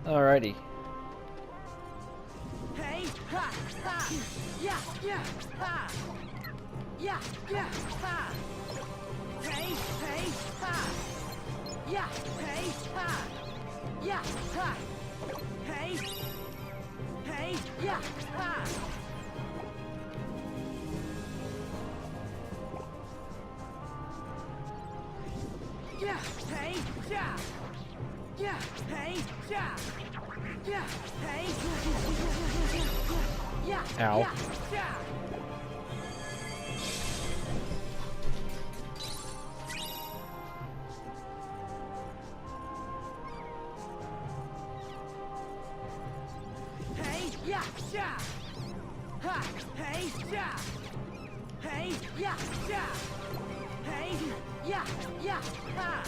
Alrighty. Hey, ha, ha. Yeah, yeah, ha. Yeah, yeah, ha. Hey, hey, ha. Yeah, hey, ha. Yeah, ha. Hey, hey, yeah, ha. Yeah, hey, yeah. Yeah, hey, yeah. Yeah, hey. Yeah, Ow. yeah, yeah. Hey, yeah, yeah. Ha, hey, yeah. Hey, yeah, yeah. Hey, yeah, yeah, ha.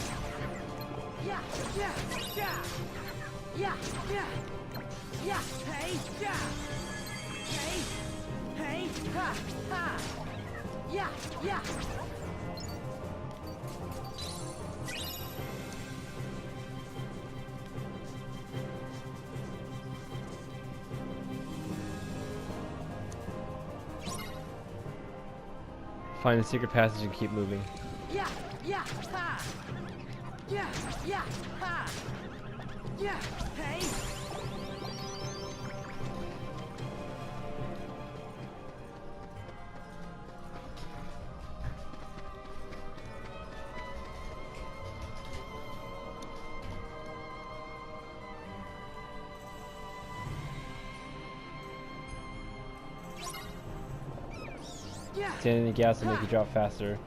Yeah, yeah, yeah. Yeah, yeah. Yeah, hey, yeah. Hey, hey, ha, ha. Yeah, yeah. Find the secret passage and keep moving. Yeah, yeah, ha. Yeah, yeah, ha. Yeah, hey. Yeah. Stand in the gas will make you drop faster.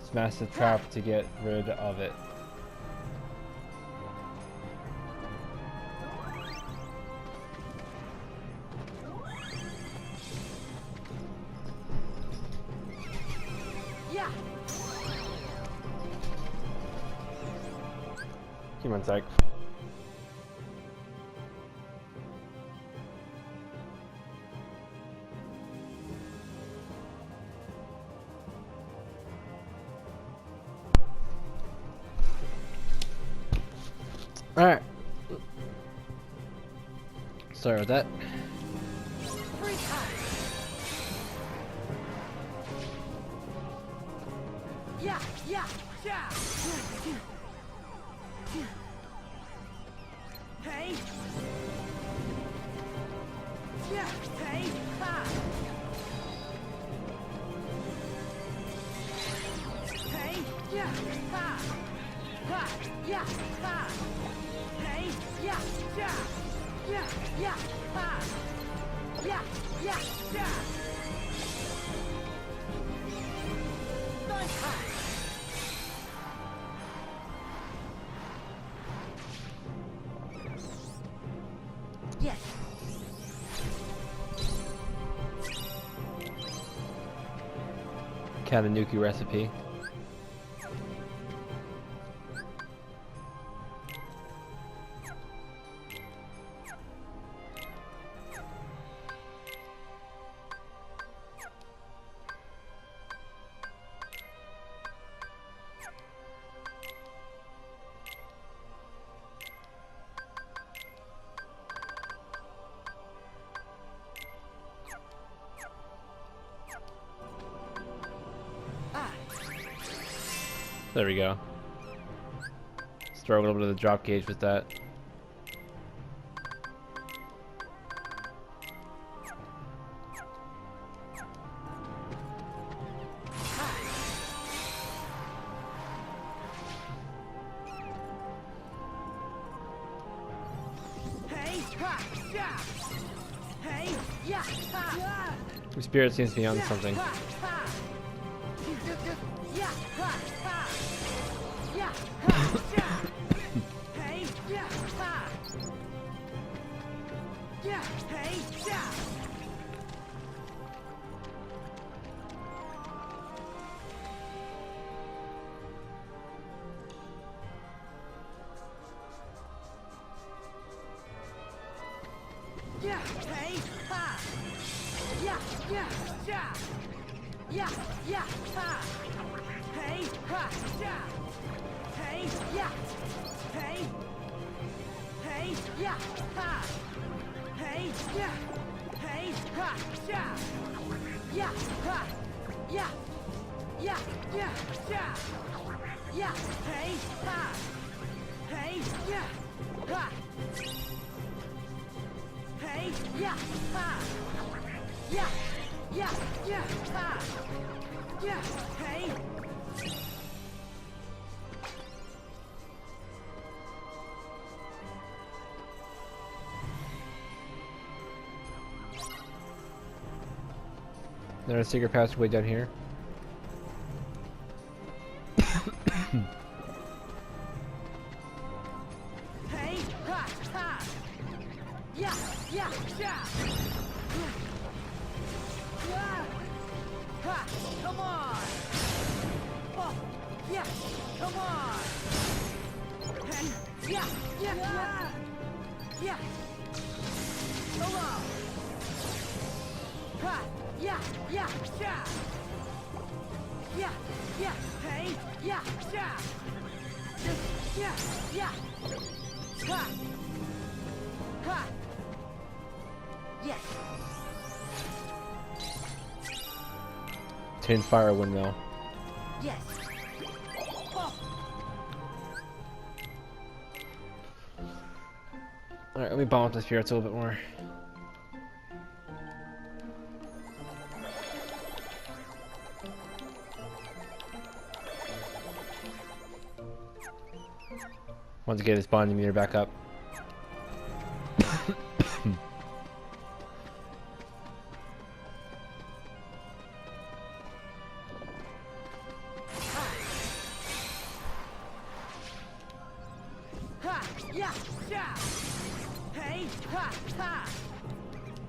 Smash the trap to get rid of it. Yeah. Give me one sec. Alright. Sorry about that. Free time. Yeah, yeah, yeah. Hey. Yeah, hey, ha. Hey, yeah, ha. Ha, yeah, ha. Hey, yeah, yeah. Yeah, yeah, ha. Yeah, yeah, yeah. Nice, ha. Yes. Katanuki recipe. There we go. Let's throw a little bit of the drop gauge with that. Hey, ha, yeah. Hey, yeah, ha. The spirit seems to be on Yeah, something. ha, ha. Yeah, ha, ha. Yeah, ha, yeah. Hey, yeah, ha. Yeah, hey, yeah. Yeah, hey, ha. Yeah, yeah, yeah. Yeah, yeah, ha. Hey, ha, yeah. Hey, yeah. Hey. Hey, yeah, ha. Hey, yeah. Hey, ha, ja. Yeah, ha. Yeah. Yeah, yeah, ja. Yeah, hey, ha. Hey, yeah, ha. Hey, yeah, ha. Yeah, yeah, yeah, ha. Yeah, hey. There's a secret passageway down here. Hey, ha, ha. Yeah, yeah, ja. Yeah. Ha, come on. Oh, yeah, come on. Hey, yeah, yeah, yeah. Yeah. Come on. Ha, yeah, yeah, ja. Yeah, yeah, hey, yeah, ja. Yeah, yeah. Ha. Ha. Yes. Tin fire windmill. Yes. Oh. Alright, let me bomb up the spirits a little bit more. Want to get his bonding meter back up. Ha, yeah, ja. Hey, ha, ha.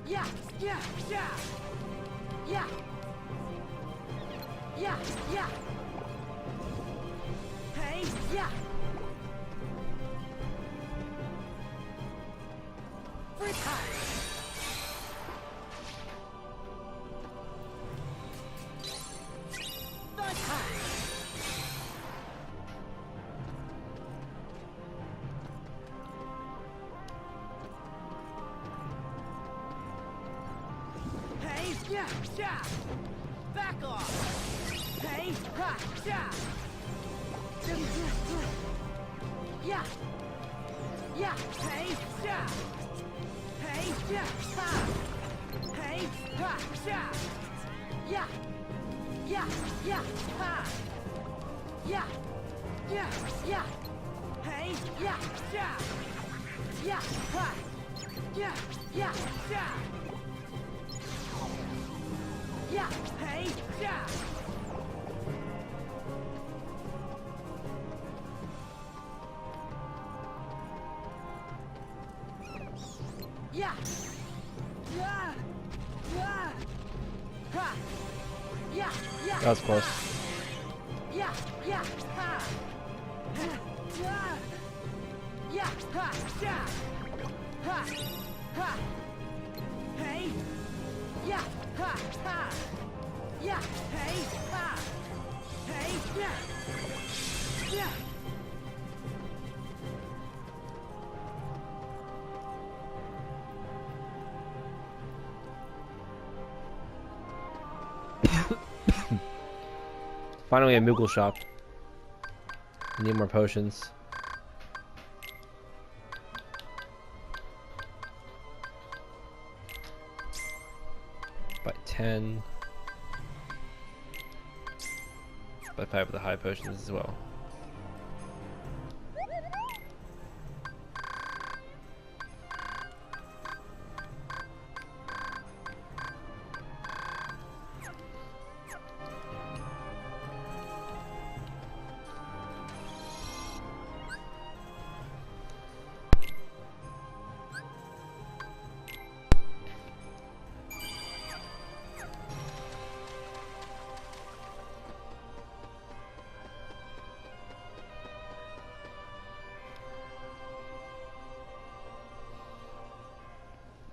Yeah, yeah, ja. Yeah. Yeah, yeah. Hey, yeah. Free time. Third time. Hey, yeah, ja. Back off. Hey, ha, ja. Yeah. Yeah, hey, ja. Hey, yeah, ha. Hey, ha, ja. Yeah. Yeah, yeah, ha. Yeah. Yeah, yeah. Hey, yeah, ja. Yeah, ha. Yeah, yeah, ja. Yeah, hey, ja. Yeah. Yeah. Yeah. Ha. Yeah. Yeah. That was close. Yeah. Yeah. Ha. Yeah. Yeah. Ha. Ja. Ha. Ha. Hey. Yeah. Ha. Ha. Yeah. Hey. Ha. Hey. Yeah. Yeah. Finally a Moogle shop. Need more potions. By 10. By 5 with the high potions as well.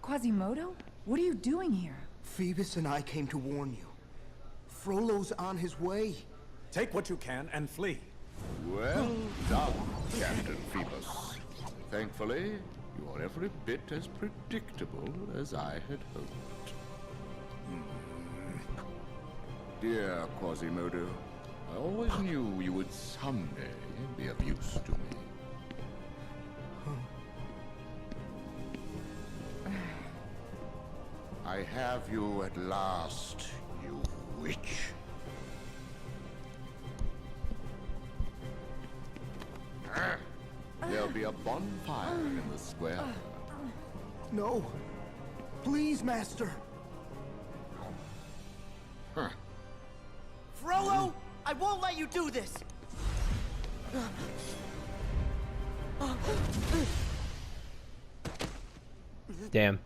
Quasimodo? What are you doing here? Phoebus and I came to warn you. Frollo's on his way. Take what you can and flee. Well done, Captain Phoebus. Thankfully, You are every bit as predictable as I had hoped. Dear Quasimodo, I always knew you would someday be of use to me. I have you at last, you witch. There'll be a bonfire in the square. No. Please, Master. Huh. Frollo, I won't let you do this. Damn.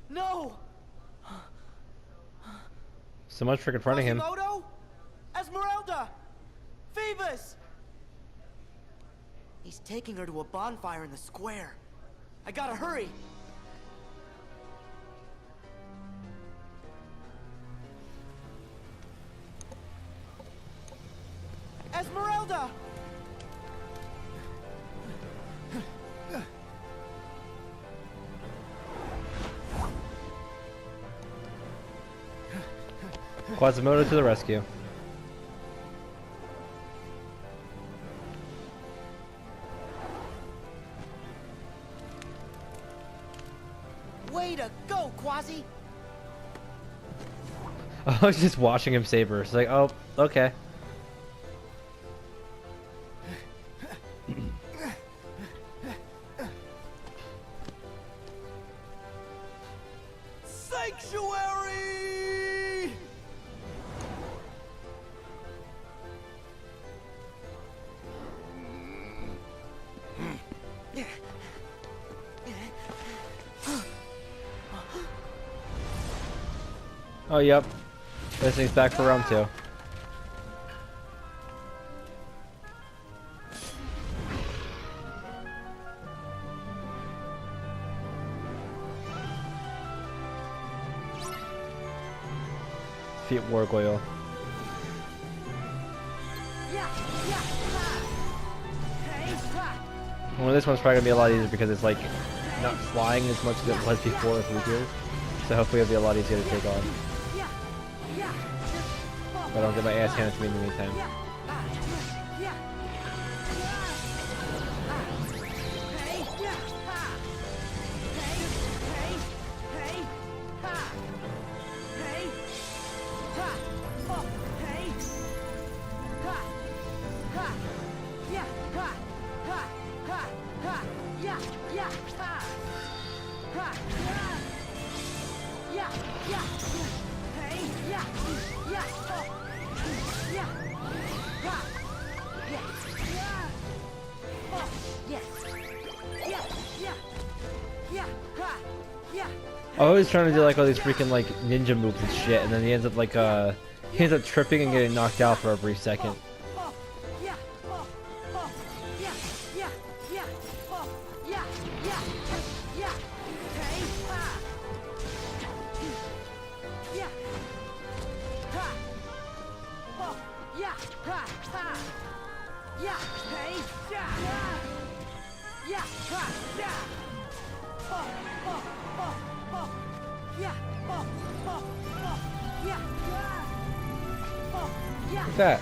No! So much for confronting him. Quasimodo? Esmeralda! Phoebus! He's taking her to a bonfire in the square. I gotta hurry. Esmeralda! Quasimodo to the rescue. Way to go, Quasi! I was just watching him save her. It's like, oh, okay. Sanctuary! Oh, yep. This thing's back for round 2. Defeat Wargoyle. Well, this one's probably gonna be a lot easier because it's like not flying as much as it was before with Lugia. So hopefully it'll be a lot easier to take on. But I don't get my ass handed to me in the meantime. I was trying to do like all these freaking like ninja moves and shit, and then he ends up like he ends up tripping and getting knocked out for a brief second. What's that?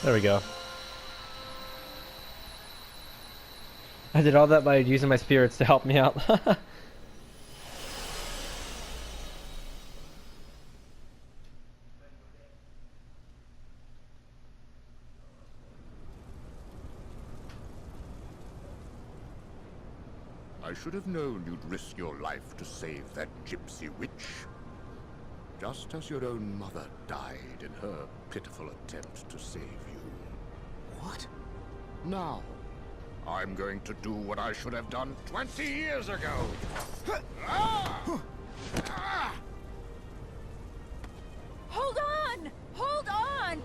There we go. I did all that by using my spirits to help me out. I should have known you'd risk your life to save that gypsy witch. Just as your own mother died in her pitiful attempt to save you. What? Now, I'm going to do what I should have done 20 years ago. Ah! Ah! Hold on! Hold on!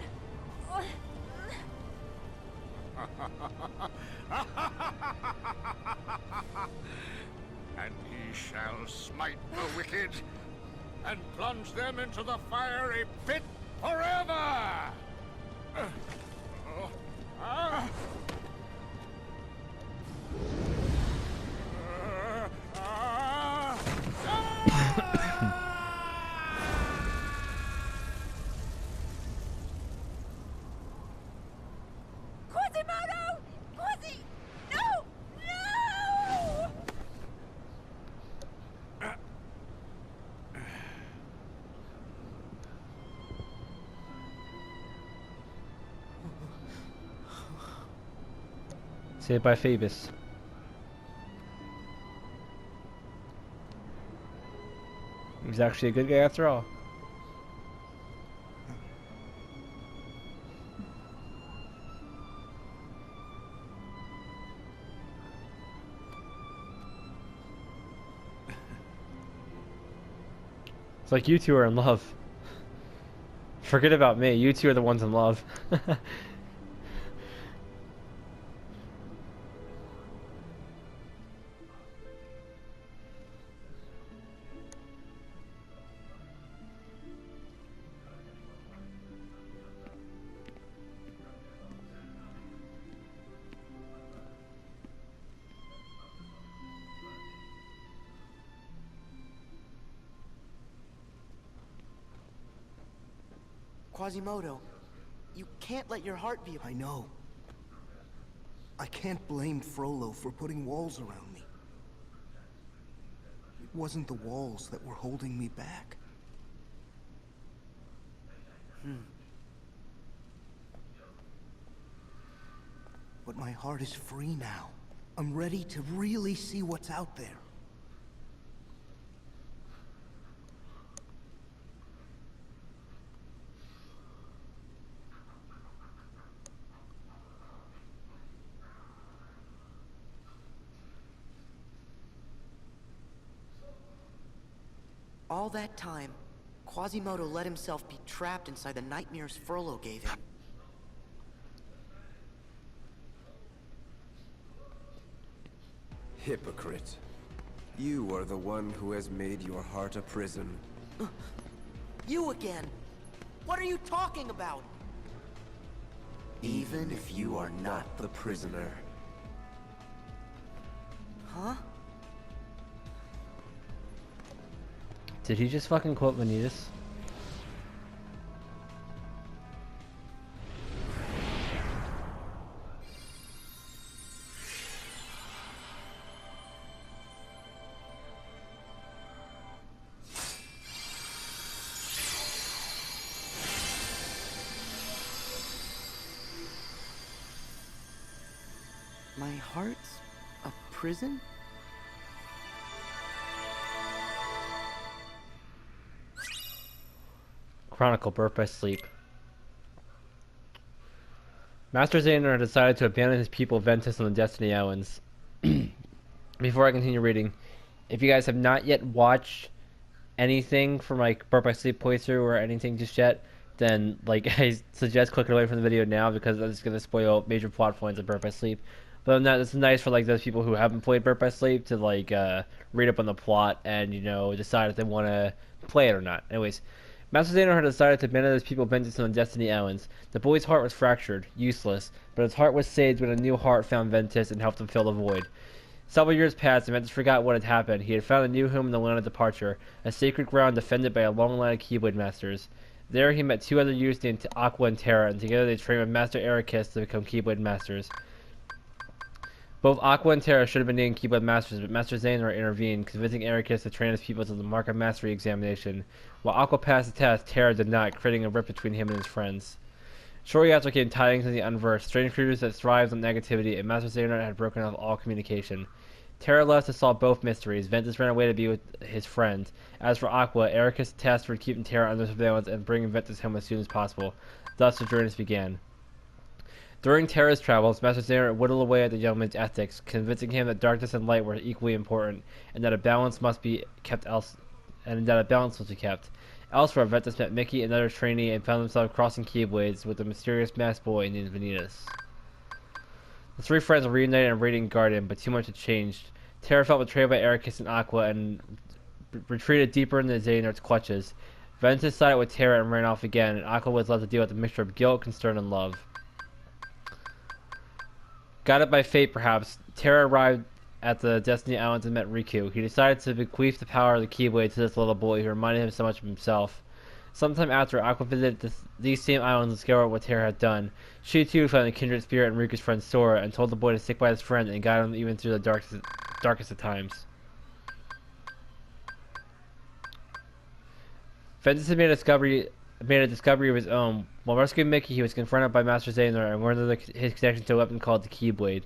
And he shall smite the wicked and plunge them into the fiery pit forever! Quasimodo! No! No! Saved by Phoebus. He's actually a good guy after all. It's like you two are in love. Forget about me. You two are the ones in love. Quasimodo, you can't let your heart be... I know. I can't blame Frollo for putting walls around me. It wasn't the walls that were holding me back. But my heart is free now. I'm ready to really see what's out there. All that time, Quasimodo let himself be trapped inside the nightmares Frollo gave him. Hypocrite. You are the one who has made your heart a prison. You again! What are you talking about? Even if you are not the prisoner. Huh? Did he just fucking quote Vanitas? My heart's a prison? Chronicle birth by sleep. Master Xander decided to abandon his people Ventus on the Destiny Islands. Before I continue reading, if you guys have not yet watched anything from like birth by sleep playthrough or anything just yet, then like I suggest clicking away from the video now because that's going to spoil major plot points of birth by sleep. But other than that, it's nice for like those people who haven't played birth by sleep to like read up on the plot and decide if they want to play it or not. Anyways. Master Xander had decided to abandon his people Ventus on the Destiny Islands. The boy's heart was fractured, useless, but his heart was saved when a new heart found Ventus and helped him fill the void. Several years passed and Ventus forgot what had happened. He had found a new home in the land of departure, a sacred ground defended by a long line of Keyblade Masters. There he met two other youths named Aqua and Terra, and together they trained with Master Ericus to become Keyblade Masters. Both Aqua and Terra should have been named Keyblade Masters, but Master Xehanort intervened, convincing Ericus to train his pupils in the Mark of Mastery examination. While Aqua passed the test, Terra did not, creating a rift between him and his friends. Shortly after came tidings of the Unversed, strange creatures that thrived on negativity, and Master Xehanort had broken off all communication. Terra left to solve both mysteries. Ventus ran away to be with his friend. As for Aqua, Ericus tasked for keeping Terra under surveillance and bringing Ventus home as soon as possible. Thus, the journeys began. During Terra's travels, Master Xehanort whittled away at the young man's ethics, convincing him that darkness and light were equally important, and that a balance must be kept Elsewhere, Ventus met Mickey, another trainee, and found himself crossing Keyblades with a mysterious masked boy named Vanitas. The three friends were reunited in Radiant Garden, but too much had changed. Terra felt betrayed by Ericus and Aqua and retreated deeper into Xehanort's clutches. Ventus sided with Terra and ran off again, and Aqua was left to deal with a mixture of guilt, concern, and love. Guided by fate, perhaps, Terra arrived at the Destiny Islands and met Riku. He decided to bequeath the power of the Keyblade to this little boy who reminded him so much of himself. Sometime after, Aqua visited these same islands to discover what Terra had done. She too found a kindred spirit in Riku's friend Sora and told the boy to stick by his friend and guide him even through the darkest of times. Ventus had made a discovery of his own. While rescuing Mickey, he was confronted by Master Xehanort and learned of his connection to a weapon called the Keyblade.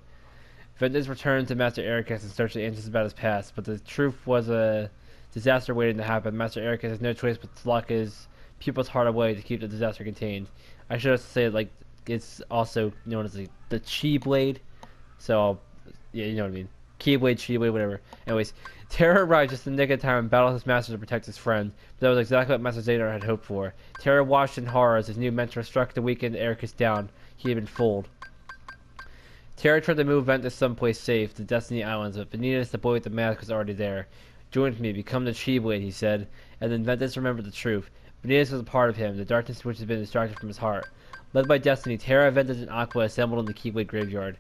Ventus returned to Master Ericus and searched the answers about his past, but the truth was a disaster waiting to happen. Master Ericus has no choice but to lock his pupil's heart away to keep the disaster contained. I should have said, like, it's also known as the Chi Blade. So, yeah, you know what I mean. Keyblade, Chi Blade, whatever. Anyways, Terra arrived just in the nick of time and battled his master to protect his friend. But that was exactly what Master Xehanort had hoped for. Terra watched in horror as his new mentor struck the weakened Ericus down. He had been fooled. Terra tried to move Ventus someplace safe, the Destiny Islands, but Vanitas, the boy with the mask, was already there. Join me, become the Chi Blade, he said, and then Ventus remembered the truth. Vanitas was a part of him, the darkness which had been distracted from his heart. Led by Destiny, Terra, Ventus, and Aqua assembled in the Keyblade graveyard.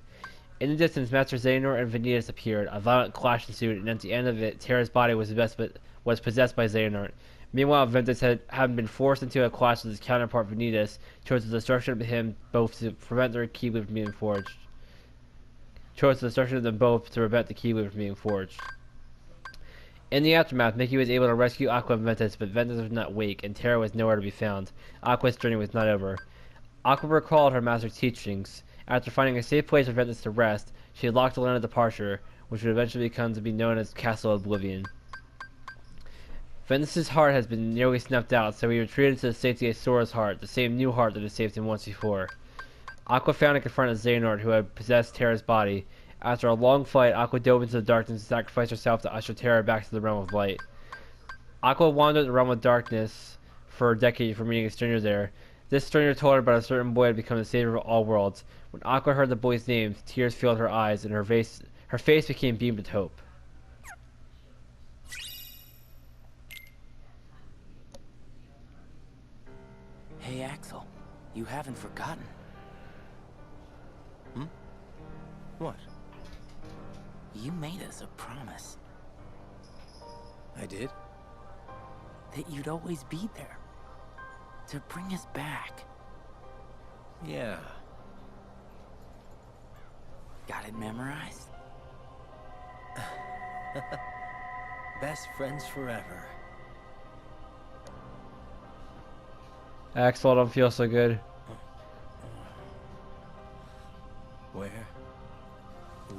In the distance, Master Xehanort and Vanitas appeared. A violent clash ensued, and at the end of it, Terra's body was possessed by Xehanort. Meanwhile, Ventus having been forced into a clash with his counterpart Vanitas, chose the destruction of him both to prevent their Keyblade from being forged. In the aftermath, Mickey was able to rescue Aqua and Ventus, but Ventus was not awake, and Terra was nowhere to be found. Aqua's journey was not over. Aqua recalled her master's teachings. After finding a safe place for Ventus to rest, she locked the land of departure, which would eventually come to be known as Castle Oblivion. Ventus's heart has been nearly snuffed out, so he retreated to the safety of Sora's heart, the same new heart that had saved him once before. Aqua found and confronted Xehanort, who had possessed Terra's body. After a long fight, Aqua dove into the darkness and sacrificed herself to usher Terra back to the realm of light. Aqua wandered the realm of darkness for a decade before meeting a stranger there. This stranger told her about a certain boy had become the savior of all worlds. When Aqua heard the boy's name, tears filled her eyes, and her face became beamed with hope. Hey, Axel, you haven't forgotten. What? You made us a promise I did? that you'd always be there. To bring us back. Yeah. Got it memorized? Best friends forever. Axel, I don't feel so good. Where?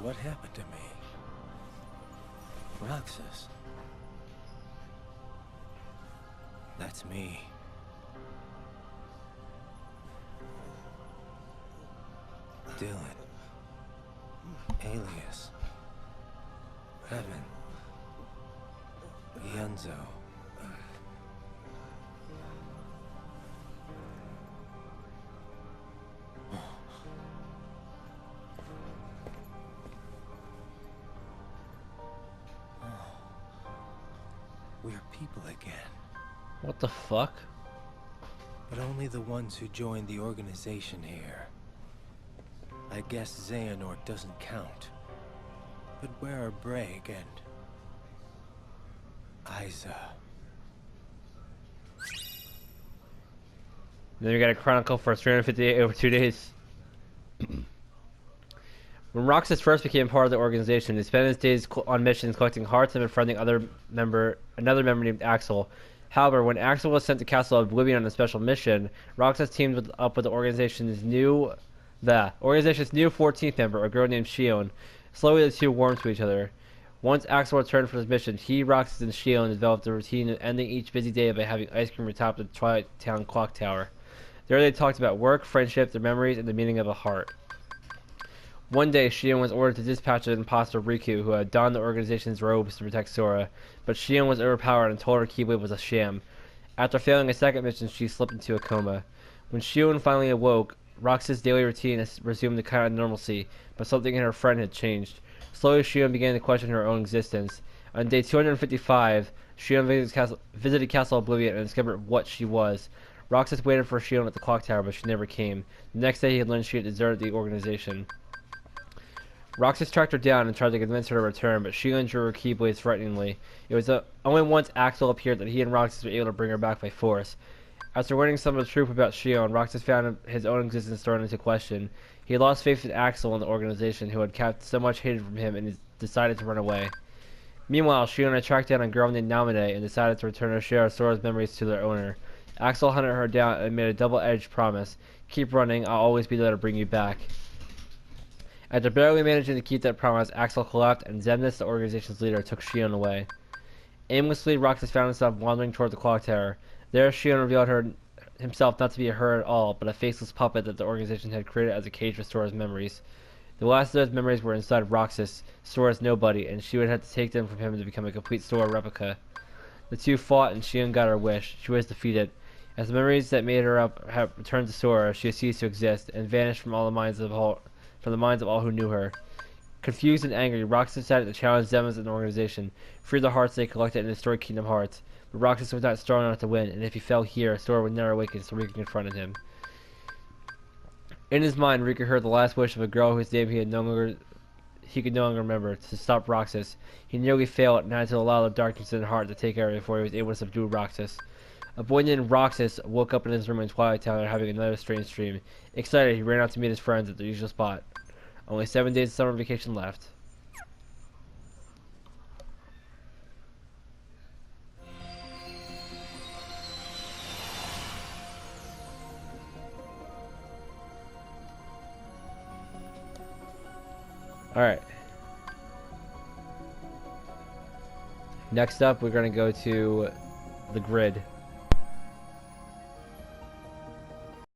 What happened to me? Roxas. That's me. Dylan. Alias. Heaven. Yunzo. We're people again. What the fuck? But only the ones who joined the organization here. I guess Xehanort doesn't count. But where are Breg and Isa? then we got a chronicle for 358 over 2 days. When Roxas first became part of the organization, he spent his days on missions collecting hearts and befriending another member named Axel. However, when Axel was sent to Castle Oblivion on a special mission, Roxas teamed up with the organization's new 14th member, a girl named Shion. Slowly, the two warmed to each other. Once Axel returned from his mission, he, Roxas, and Shion developed a routine of ending each busy day by having ice cream atop the Twilight Town clock tower. There they talked about work, friendship, their memories, and the meaning of a heart. One day, Shion was ordered to dispatch an imposter, Riku, who had donned the organization's robes to protect Sora, but Shion was overpowered and told her Keyblade was a sham. After failing a second mission, she slipped into a coma. When Shion finally awoke, Roxas' daily routine resumed the kind of normalcy, but something in her friend had changed. Slowly, Shion began to question her own existence. On day 255, Shion visited Castle Oblivion and discovered what she was. Roxas waited for Shion at the clock tower, but she never came. The next day, he learned she had deserted the organization. Roxas tracked her down and tried to convince her to return, but Shion drew her Keyblades frighteningly. It was only once Axel appeared that he and Roxas were able to bring her back by force. After learning some of the truth about Shion, Roxas found his own existence thrown into question. He had lost faith in Axel and the organization, who had kept so much hidden from him, and he decided to run away. Meanwhile, Shion had tracked down a girl named Namine and decided to return a share of Sora's memories to their owner. Axel hunted her down and made a double-edged promise. Keep running, I'll always be there to bring you back. After barely managing to keep that promise, Axel collapsed, and Xemnas, the organization's leader, took Shion away. Aimlessly, Roxas found himself wandering toward the clock tower. There, Shion revealed himself not to be her at all, but a faceless puppet that the organization had created as a cage for Sora's memories. The last of those memories were inside Roxas, Sora's nobody, and she would have to take them from him to become a complete Sora replica. The two fought, and Shion got her wish. She was defeated. As the memories that made her up have returned to Sora, she ceased to exist, and vanished from the minds of all who knew her. Confused and angry, Roxas decided to challenge Xemnas and the organization, free the hearts they collected and destroy Kingdom Hearts. But Roxas was not strong enough to win, and if he fell here, Sora would never awaken, so Riku confronted him. In his mind, Riku heard the last wish of a girl whose name he could no longer remember, to stop Roxas. He nearly failed, and had to allow the darkness in his heart to take over before he was able to subdue Roxas. A boy named Roxas woke up in his room in Twilight Town after having another strange dream. Excited, he ran out to meet his friends at their usual spot. Only 7 days of summer vacation left. Alright. Next up, we're going to go to the grid.